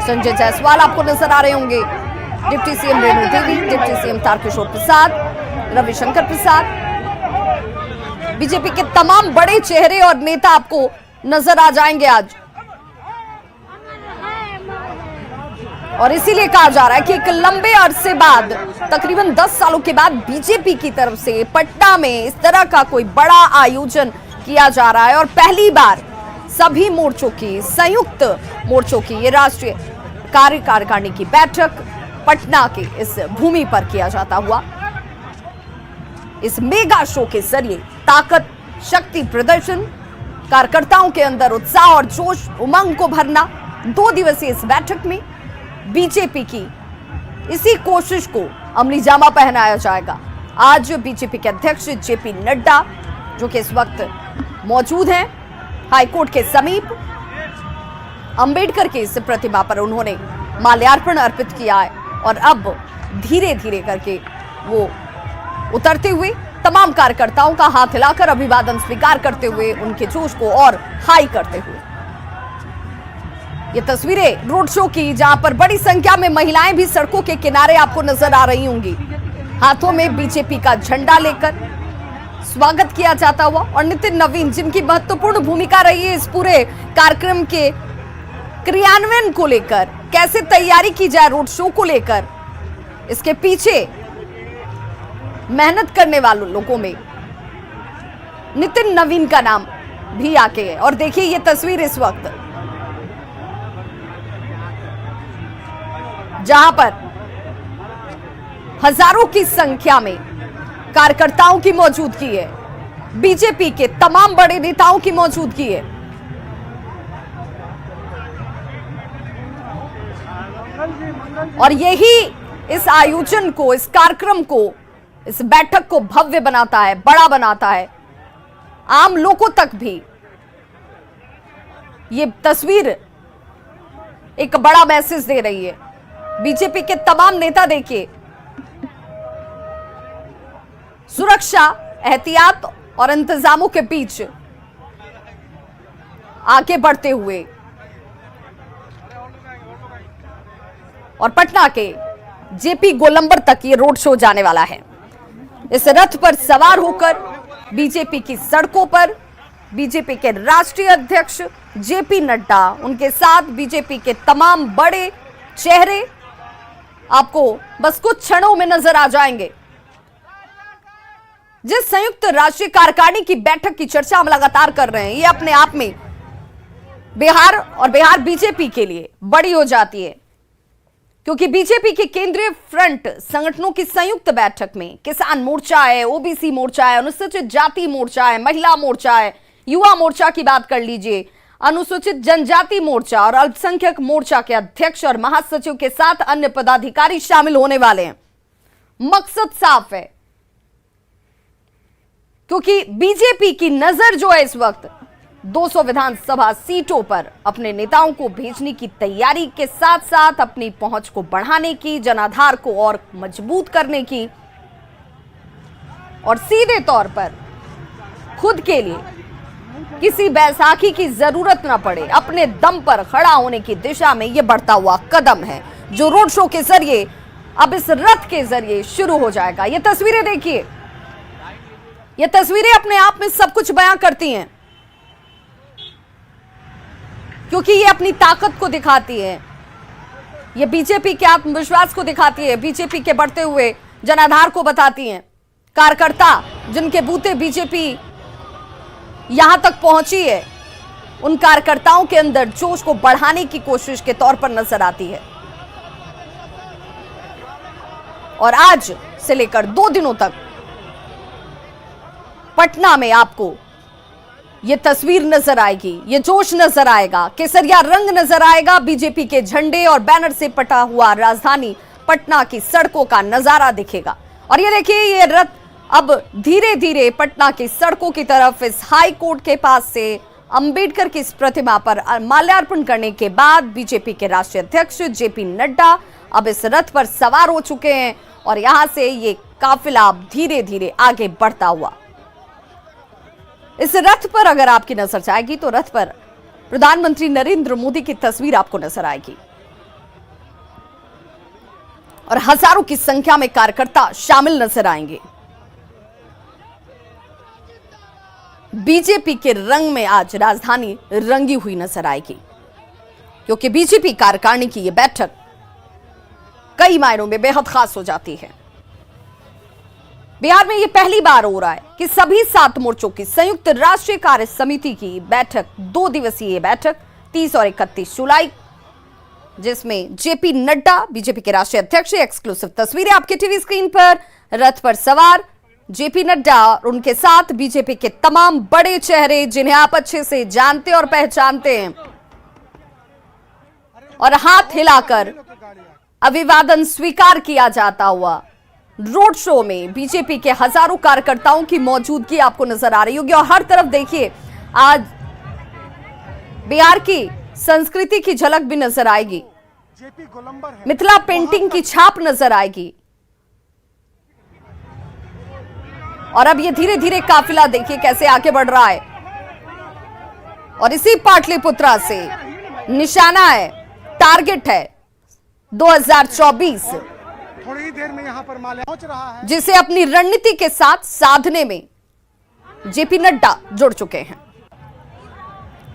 संजय जायसवाल आपको नजर आ रहे होंगे, deputy CM Renu Devi, deputy CM Tarkishore Prasad, Ravishankar प्रसाद, बीजेपी के तमाम बड़े चेहरे और नेता आपको नजर आ जाएंगे आज। और इसीलिए कहा जा रहा है कि एक लंबे अरसे बाद, तकरीबन 10 सालों के बाद बीजेपी की तरफ से पटना में इस तरह का कोई बड़ा आयोजन किया जा रहा है और पहली बार सभी मोर्चों की, संयुक्त मोर्चों की ये राष्ट्रीय कार्यकारिणी की बैठक पटना के इस भूमि पर किया जाता हुआ इस मेगा शो के जरिए ताकत, शक्ति प्रदर्शन, कार्यकर्ताओं के अंदर उत्साह और जोश उमंग को भरना। 2 दिवसीय इस बैठक में बीजेपी की इसी कोशिश को अमली जामा पहनाया जाएगा। आज बीजेपी के अध्यक्ष जेपी नड्डा जो कि इस वक्त मौजूद हैं हाईकोर्ट के समीप, अंबेडकर की इस प्रतिमा पर उन्होंने माल्यार्पण अर्पित किया है और अब धीरे धीरे करके वो उतरते हुए तमाम कार्यकर्ताओं का हाथ हिलाकर अभिवादन स्वीकार करते हुए उनके जोश को और हाई करते हुए। ये तस्वीरें रोड शो की जहां पर बड़ी संख्या में महिलाएं भी सड़कों के किनारे आपको नजर आ रही होंगी, हाथों में बीजेपी का झंडा लेकर स्वागत किया जाता हुआ। और नितिन नवीन जिनकी महत्वपूर्ण भूमिका रही है इस पूरे कार्यक्रम के क्रियान्वयन को लेकर, कैसे तैयारी की जाए रोड शो को लेकर, इसके पीछे मेहनत करने वालों लोगों में नितिन नवीन का नाम भी आके है। और देखिए ये तस्वीर इस वक्त जहां पर हजारों की संख्या में कार्यकर्ताओं की मौजूदगी है, बीजेपी के तमाम बड़े नेताओं की मौजूदगी है। और यही इस आयोजन को, इस कार्यक्रम को, इस बैठक को भव्य बनाता है, बड़ा बनाता है। आम लोगों तक भी ये तस्वीर एक बड़ा मैसेज दे रही है। बीजेपी के तमाम नेता देखिए सुरक्षा, एहतियात और इंतजामों के बीच आगे बढ़ते हुए और पटना के जेपी गोलंबर तक ये रोड शो जाने वाला है। इस रथ पर सवार होकर बीजेपी की सड़कों पर बीजेपी के राष्ट्रीय अध्यक्ष जेपी नड्डा, उनके साथ बीजेपी के तमाम बड़े चेहरे आपको बस कुछ क्षणों में नजर आ जाएंगे। जिस संयुक्त राष्ट्रीय कार्यकारिणी की बैठक की चर्चा हम लगातार कर रहे हैं, ये अपने आप में बिहार बीजेपी के लिए बड़ी हो जाती है, क्योंकि बीजेपी के केंद्रीय फ्रंट संगठनों की संयुक्त बैठक में किसान मोर्चा है, ओबीसी मोर्चा है, अनुसूचित जाति मोर्चा है, महिला मोर्चा है, युवा मोर्चा की बात कर लीजिए, अनुसूचित जनजाति मोर्चा और अल्पसंख्यक मोर्चा के अध्यक्ष और महासचिव के साथ अन्य पदाधिकारी शामिल होने वाले हैं। मकसद साफ है, क्योंकि बीजेपी की नजर जो है इस वक्त 200 विधानसभा सीटों पर अपने नेताओं को भेजने की तैयारी के साथ साथ अपनी पहुंच को बढ़ाने की, जनाधार को और मजबूत करने की और सीधे तौर पर खुद के लिए किसी बैसाखी की जरूरत न पड़े, अपने दम पर खड़ा होने की दिशा में यह बढ़ता हुआ कदम है, जो रोड शो के जरिए अब इस रथ के जरिए शुरू हो जाएगा। ये तस्वीरें देखिए, ये तस्वीरें अपने आप में सब कुछ बयां करती हैं, क्योंकि ये अपनी ताकत को दिखाती है, ये बीजेपी के आत्मविश्वास को दिखाती है, बीजेपी के बढ़ते हुए जनाधार को बताती हैं। कार्यकर्ता जिनके बूते बीजेपी यहां तक पहुंची है, उन कार्यकर्ताओं के अंदर जोश को बढ़ाने की कोशिश के तौर पर नजर आती है। और आज से लेकर 2 दिनों तक पटना में आपको यह तस्वीर नजर आएगी, ये जोश नजर आएगा, केसरिया रंग नजर आएगा, बीजेपी के झंडे और बैनर से पटा हुआ राजधानी पटना की सड़कों का नजारा दिखेगा। और ये देखिए, ये रथ अब धीरे धीरे पटना की सड़कों की तरफ इस हाई कोर्ट के पास से अंबेडकर की इस प्रतिमा पर माल्यार्पण करने के बाद बीजेपी के राष्ट्रीय अध्यक्ष जेपी नड्डा अब इस रथ पर सवार हो चुके हैं और यहां से ये काफिला अब धीरे धीरे आगे बढ़ता हुआ। इस रथ पर अगर आपकी नजर जाएगी तो रथ पर प्रधानमंत्री नरेंद्र मोदी की तस्वीर आपको नजर आएगी और हजारों की संख्या में कार्यकर्ता शामिल नजर आएंगे। बीजेपी के रंग में आज राजधानी रंगी हुई नजर आएगी, क्योंकि बीजेपी कार्यकारिणी की यह बैठक कई मायनों में बेहद खास हो जाती है। बिहार में यह पहली बार हो रहा है कि सभी 7 मोर्चों की संयुक्त राष्ट्रीय कार्य समिति की बैठक, 2 दिवसीय बैठक 30 और 31 जुलाई, जिसमें जेपी नड्डा बीजेपी के राष्ट्रीय अध्यक्ष, एक्सक्लूसिव तस्वीरें आपके टीवी स्क्रीन पर, रथ पर सवार जेपी नड्डा और उनके साथ बीजेपी के तमाम बड़े चेहरे जिन्हें आप अच्छे से जानते और पहचानते हैं, और हाथ हिलाकर अभिवादन स्वीकार किया जाता हुआ रोड शो में बीजेपी के हजारों कार्यकर्ताओं की मौजूदगी आपको नजर आ रही होगी। और हर तरफ देखिए, आज बिहार की संस्कृति की झलक भी नजर आएगी, मिथिला पेंटिंग की छाप नजर आएगी। और अब ये धीरे धीरे काफिला देखिए कैसे आगे बढ़ रहा है, और इसी पाटलिपुत्रा से निशाना है, टारगेट है 2024, थोड़ी ही देर में यहाँ पर माल्या पहुंच रहा है, जिसे अपनी रणनीति के साथ साधने में जेपी नड्डा जुड़ चुके हैं।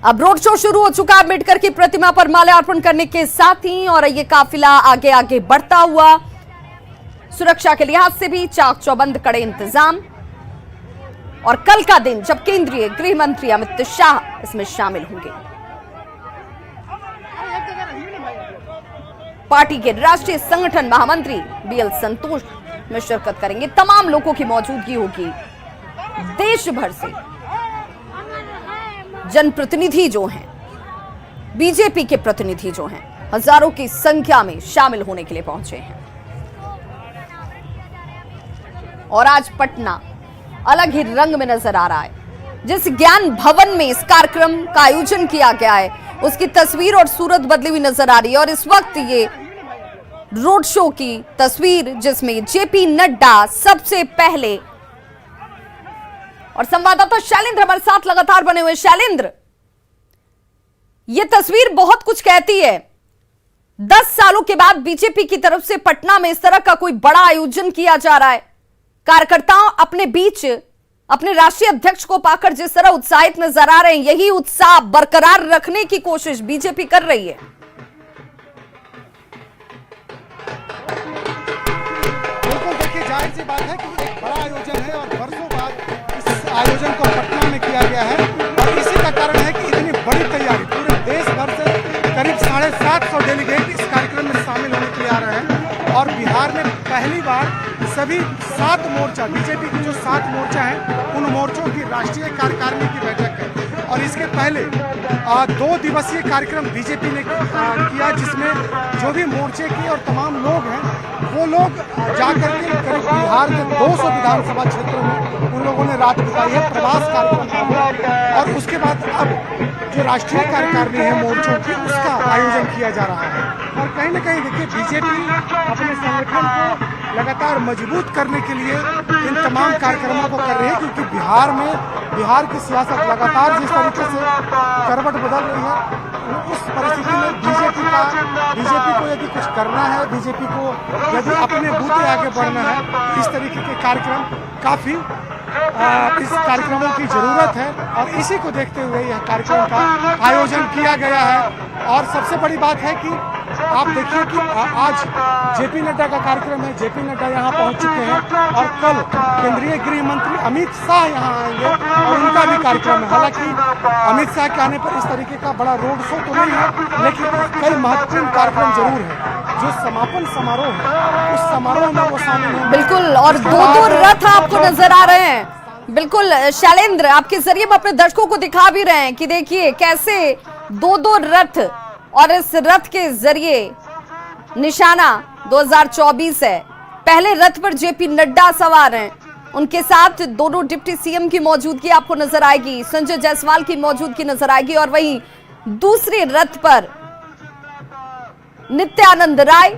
अब रोड शो शुरू हो चुका है अम्बेडकर की प्रतिमा पर माल्यार्पण करने के साथ ही, और ये काफिला आगे आगे बढ़ता हुआ, सुरक्षा के लिहाज से भी चाक चौबंद कड़े इंतजाम, और कल का दिन जब केंद्रीय गृह मंत्री अमित शाह इसमें शामिल होंगे। पार्टी के राष्ट्रीय संगठन महामंत्री बीएल संतोष में शिरकत करेंगे। तमाम लोगों की मौजूदगी होगी, देश भर से जनप्रतिनिधि जो हैं, बीजेपी के प्रतिनिधि जो हैं, हजारों की संख्या में शामिल होने के लिए पहुंचे हैं। और आज पटना अलग ही रंग में नजर आ रहा है। जिस ज्ञान भवन में इस कार्यक्रम का आयोजन किया गया है, उसकी तस्वीर और सूरत बदली हुई नजर आ रही है। और इस वक्त ये रोड शो की तस्वीर, जिसमें जेपी नड्डा सबसे पहले, और संवाददाता शैलेंद्र हमारे साथ लगातार बने हुए। शैलेंद्र, यह तस्वीर बहुत कुछ कहती है, 10 सालों के बाद बीजेपी की तरफ से पटना में इस तरह का कोई बड़ा आयोजन किया जा रहा है। कार्यकर्ताओं अपने बीच अपने राष्ट्रीय अध्यक्ष को पाकर जिस तरह उत्साहित नजर आ रहे हैं, यही उत्साह बरकरार रखने की कोशिश बीजेपी कर रही है। बिल्कुल, देखिए जाहिर सी बात है कि एक बड़ा आयोजन है और वर्षों बाद इस आयोजन को पटना में किया गया है और इसी का कारण है कि इतनी बड़ी तैयारी पूरे देश भर से करीब 750 डेलीगेट इस कार्यक्रम में शामिल होने के लिए आ रहे हैं और बिहार में पहली बार सभी 7 मोर्चा बीजेपी की जो 7 मोर्चा हैं उन मोर्चों की राष्ट्रीय कार्यकारिणी की बैठक है और इसके पहले 2 दिवसीय कार्यक्रम बीजेपी ने किया जिसमें जो भी मोर्चे की और तमाम लोग हैं वो लोग जाकर के करीब बिहार के 200 विधानसभा क्षेत्रों में उन लोगों ने रात बिताई है, प्रवास कार्यक्रम और उसके बाद अब जो राष्ट्रीय कार्यकारिणी है मोर्चों की उसका आयोजन किया जा रहा है। और कहीं ना कहीं देखिए बीजेपी अपने संगठन को लगातार मजबूत करने के लिए इन तमाम कार्यक्रमों को कर रही है क्योंकि बिहार की सियासत लगातार जिस तरीके से करवट बदल रही है उस परिस्थिति में बीजेपी को यदि कुछ करना है, बीजेपी को यदि अपने बूते आगे बढ़ना है, इस तरीके के कार्यक्रम काफी इस कार्यक्रमों की जरूरत है और इसी को देखते हुए यह कार्यक्रम का आयोजन किया गया है। और सबसे बड़ी बात है कि आप देखिए कि आज जेपी नड्डा का कार्यक्रम है, जेपी नड्डा यहाँ पहुँच चुके हैं और कल केंद्रीय गृह मंत्री अमित शाह यहाँ आएंगे और उनका भी कार्यक्रम है। हालांकि अमित शाह के आने पर इस तरीके का बड़ा रोड शो तो नहीं है लेकिन कई महत्वपूर्ण कार्यक्रम जरूर है। जो समापन समारोह है उस समारोह में वो शामिल होंगे। बिल्कुल, और 2 रथ आपको नजर आ रहे हैं। बिल्कुल शैलेंद्र, आपके जरिए हम अपने दर्शकों को दिखा भी रहे हैं कि देखिए कैसे 2 रथ और इस रथ के जरिए निशाना 2024 है। पहले रथ पर जेपी नड्डा सवार हैं, उनके साथ दोनों डिप्टी सीएम की मौजूदगी आपको नजर आएगी, संजय जायसवाल की मौजूदगी नजर आएगी और वहीं दूसरे रथ पर नित्यानंद राय,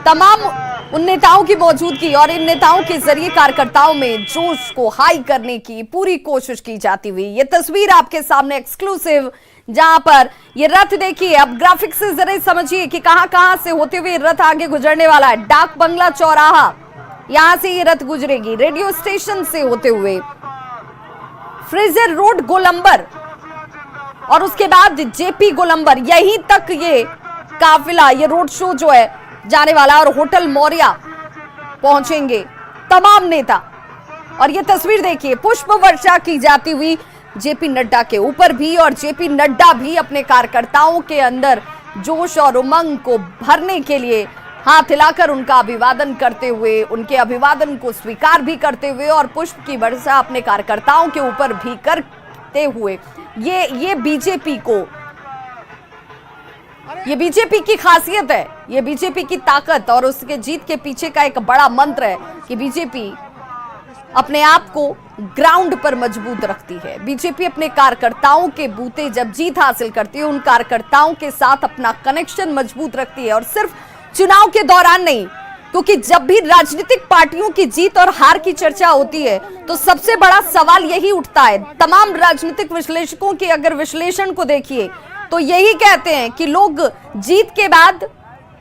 तमाम उन नेताओं की मौजूदगी और इन नेताओं के जरिए कार्यकर्ताओं में जोश को हाई करने की पूरी कोशिश की जाती हुई ये तस्वीर आपके सामने एक्सक्लूसिव, जहां पर ये रथ देखिए, अब ग्राफिक्स से जरा समझिए कि कहां से होते हुए रथ आगे गुजरने वाला है। डाक बंगला चौराहा, यहां से ये रथ गुजरेगी, रेडियो स्टेशन से होते हुए फ्रेजर रोड गोलंबर और उसके बाद जेपी गोलंबर, यहीं तक ये काफिला, ये रोड शो जो है जाने वाला और होटल मौर्या पहुंचेंगे तमाम नेता। और ये तस्वीर देखिए, पुष्प वर्षा की जाती हुई जेपी नड्डा के ऊपर भी और जेपी नड्डा भी अपने कार्यकर्ताओं के अंदर जोश और उमंग को भरने के लिए हाथ हिलाकर उनका अभिवादन करते हुए, उनके अभिवादन को स्वीकार भी करते हुए और पुष्प की वर्षा अपने कार्यकर्ताओं के ऊपर भी करते हुए ये बीजेपी की खासियत है, ये बीजेपी की ताकत और उसके जीत के पीछे का एक बड़ा मंत्र है कि बीजेपी अपने आप को ग्राउंड पर मजबूत रखती है। बीजेपी अपने कार्यकर्ताओं के बूते जब जीत हासिल करती है, उन कार्यकर्ताओं के साथ अपना कनेक्शन मजबूत रखती है और सिर्फ चुनाव के दौरान नहीं, क्योंकि जब भी राजनीतिक पार्टियों की जीत और हार की चर्चा होती है तो सबसे बड़ा सवाल यही उठता है। तमाम राजनीतिक विश्लेषकों के अगर विश्लेषण को देखिए तो यही कहते हैं कि लोग जीत के बाद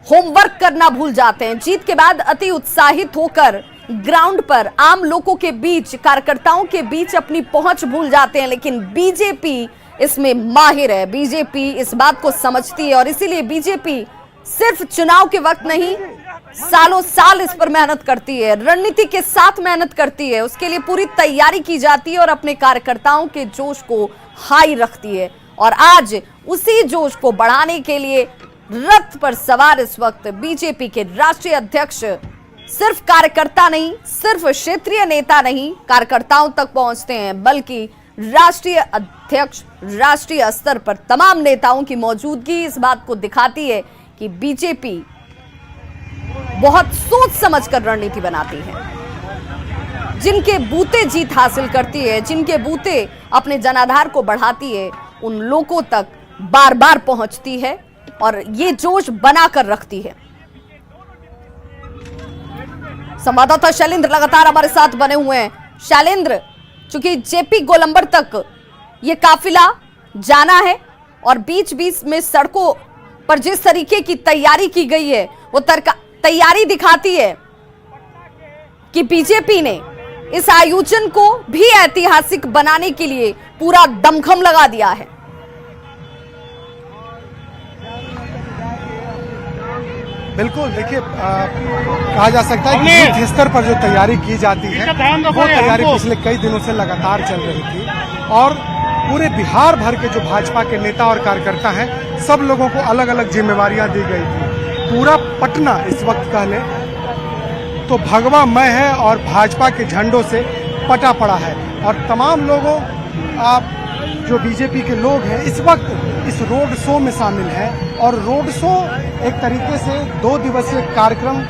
होमवर्क करना भूल जाते हैं, जीत के बाद अति उत्साहित होकर ग्राउंड पर आम लोगों के बीच, कार्यकर्ताओं के बीच अपनी पहुंच भूल जाते हैं। लेकिन बीजेपी इसमें माहिर है, बीजेपी इस बात को समझती है और इसीलिए बीजेपी सिर्फ चुनाव के वक्त नहीं, सालों साल इस पर मेहनत करती है, रणनीति के साथ मेहनत करती है, उसके लिए पूरी तैयारी की जाती है और अपने कार्यकर्ताओं के जोश को हाई रखती है। और आज उसी जोश को बढ़ाने के लिए रथ पर सवार इस वक्त बीजेपी के राष्ट्रीय अध्यक्ष सिर्फ कार्यकर्ता नहीं, सिर्फ क्षेत्रीय नेता नहीं कार्यकर्ताओं तक पहुंचते हैं, बल्कि राष्ट्रीय अध्यक्ष, राष्ट्रीय स्तर पर तमाम नेताओं की मौजूदगी इस बात को दिखाती है कि बीजेपी बहुत सोच समझकर रणनीति बनाती है। जिनके बूते जीत हासिल करती है, जिनके बूते अपने जनाधार को बढ़ाती है, उन लोगों तक बार बार पहुंचती है और ये जोश बनाकर रखती है। संवाददाता शैलेंद्र लगातार हमारे साथ बने हुए हैं। शैलेंद्र, चूंकि जेपी गोलंबर तक ये काफिला जाना है और बीच बीच में सड़कों पर जिस तरीके की तैयारी की गई है वो तैयारी दिखाती है कि बीजेपी ने इस आयोजन को भी ऐतिहासिक बनाने के लिए पूरा दमखम लगा दिया है। बिल्कुल, देखिए कहा जा सकता है कि यूथ स्तर पर जो तैयारी की जाती है वो तैयारी पिछले कई दिनों से लगातार चल रही थी और पूरे बिहार भर के जो भाजपा के नेता और कार्यकर्ता हैं सब लोगों को अलग अलग जिम्मेवारियां दी गई थी। पूरा पटना इस वक्त कह लें तो भगवामय है और भाजपा के झंडों से पटा पड़ा है और तमाम लोगों जो बीजेपी के लोग हैं इस वक्त इस रोड शो में शामिल हैं और रोड शो एक तरीके से 2 दिवसीय कार्यक्रम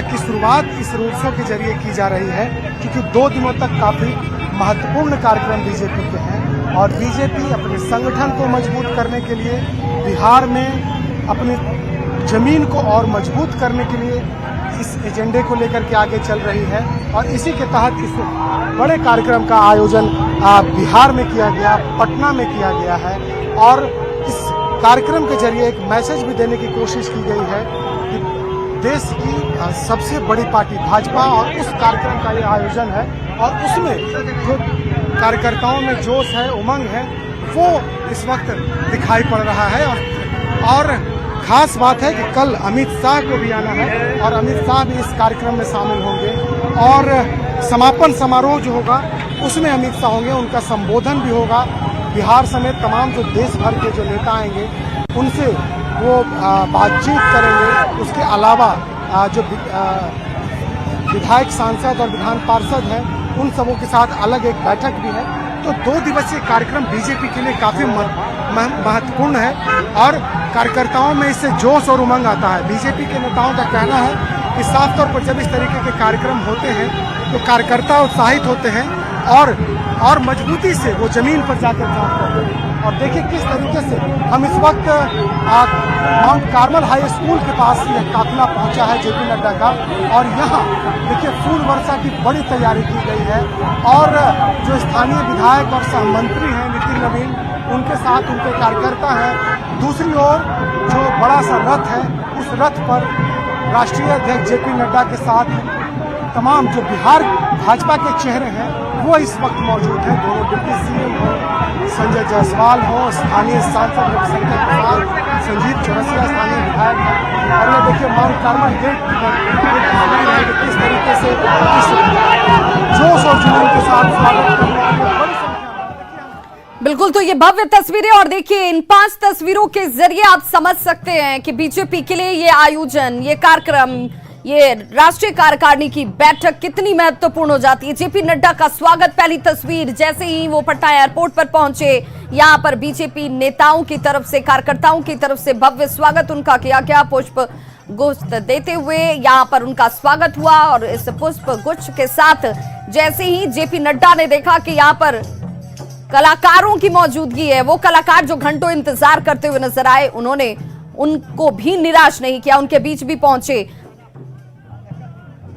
की शुरुआत इस रोड शो के जरिए की जा रही है क्योंकि 2 दिनों तक काफी महत्वपूर्ण कार्यक्रम बीजेपी के हैं और बीजेपी अपने संगठन को मजबूत करने के लिए बिहार में अपनी जमीन को और मजबूत करने के लिए इस एजेंडे को लेकर के आगे चल रही है और इसी के तहत इस बड़े कार्यक्रम का आयोजन बिहार में किया गया, पटना में किया गया है और इस कार्यक्रम के जरिए एक मैसेज भी देने की कोशिश की गई है कि देश की सबसे बड़ी पार्टी भाजपा और उस कार्यक्रम का ये आयोजन है और उसमें जो कार्यकर्ताओं में जोश है, उमंग है, वो इस वक्त दिखाई पड़ रहा है और खास बात है कि कल अमित शाह को भी आना है और अमित शाह भी इस कार्यक्रम में शामिल होंगे और समापन समारोह जो होगा उसमें अमित शाह होंगे, उनका संबोधन भी होगा। बिहार समेत तमाम जो देश भर के जो नेता आएंगे उनसे वो बातचीत करेंगे। उसके अलावा जो विधायक, सांसद और विधान पार्षद हैं उन सबों के साथ अलग एक बैठक भी है। तो 2 दिवसीय कार्यक्रम बीजेपी के लिए काफी महत्वपूर्ण है और कार्यकर्ताओं में इससे जोश और उमंग आता है। बीजेपी के नेताओं का कहना है कि साफ तौर पर जब इस तरीके के कार्यक्रम होते हैं तो कार्यकर्ता उत्साहित होते हैं और मजबूती से वो जमीन पर जाकर काम करते हैं। और देखिए किस तरीके से हम इस वक्त माउंट कार्मल हाई स्कूल के पास यह काफिला पहुंचा है जेपी नड्डा का और यहाँ देखिए फूल वर्षा की बड़ी तैयारी की गई है और जो स्थानीय विधायक और सहमंत्री हैं नितिन नवीन, उनके साथ उनके कार्यकर्ता हैं। दूसरी ओर जो बड़ा सा रथ है उस रथ पर राष्ट्रीय अध्यक्ष जेपी नड्डा के साथ तमाम जो बिहार भाजपा के चेहरे हैं वो इस वक्त मौजूद हैं। दोनों डिप्टी सीएम हो, संजय जायसवाल हो, स्थानीय सांसद रविशंकर प्रसाद, संजीव चौरसिया स्थानीय विधायक हैं और ये देखिए माउंट कार्मल गेट पर किस तरीके से जोश और जुनून के साथ स्वागत करने के लिए बड़ी संख्या में। बिल्कुल, तो ये भव्य तस्वीरें और देखिए इन 5 तस्वीरों के जरिए आप समझ सकते हैं कि बीजेपी के लिए ये आयोजन, ये कार्यक्रम, ये राष्ट्रीय कार्यकारिणी की बैठक कितनी महत्वपूर्ण हो जाती है। जेपी नड्डा का स्वागत, पहली तस्वीर जैसे ही वो पटना एयरपोर्ट पर पहुंचे, यहां पर बीजेपी नेताओं की तरफ से, कार्यकर्ताओं की तरफ से भव्य स्वागत उनका किया गया। पुष्प गुच्छ देते हुए यहां पर उनका स्वागत हुआ और इस पुष्प गुच्छ के साथ जैसे ही जेपी नड्डा ने देखा कि यहां पर कलाकारों की मौजूदगी है, वो कलाकार जो घंटों इंतजार करते हुए नजर आए, उन्होंने उनको भी निराश नहीं किया, उनके बीच भी पहुंचे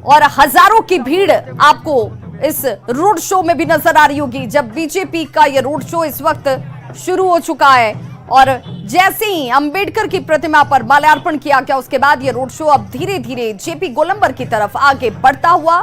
और हजारों की भीड़ आपको इस रोड शो में भी नजर आ रही होगी। जब बीजेपी का ये रोड शो इस वक्त शुरू हो चुका है और जैसे ही अंबेडकर की प्रतिमा पर माल्यार्पण किया गया उसके बाद ये रोड शो अब धीरे धीरे जेपी गोलंबर की तरफ आगे बढ़ता हुआ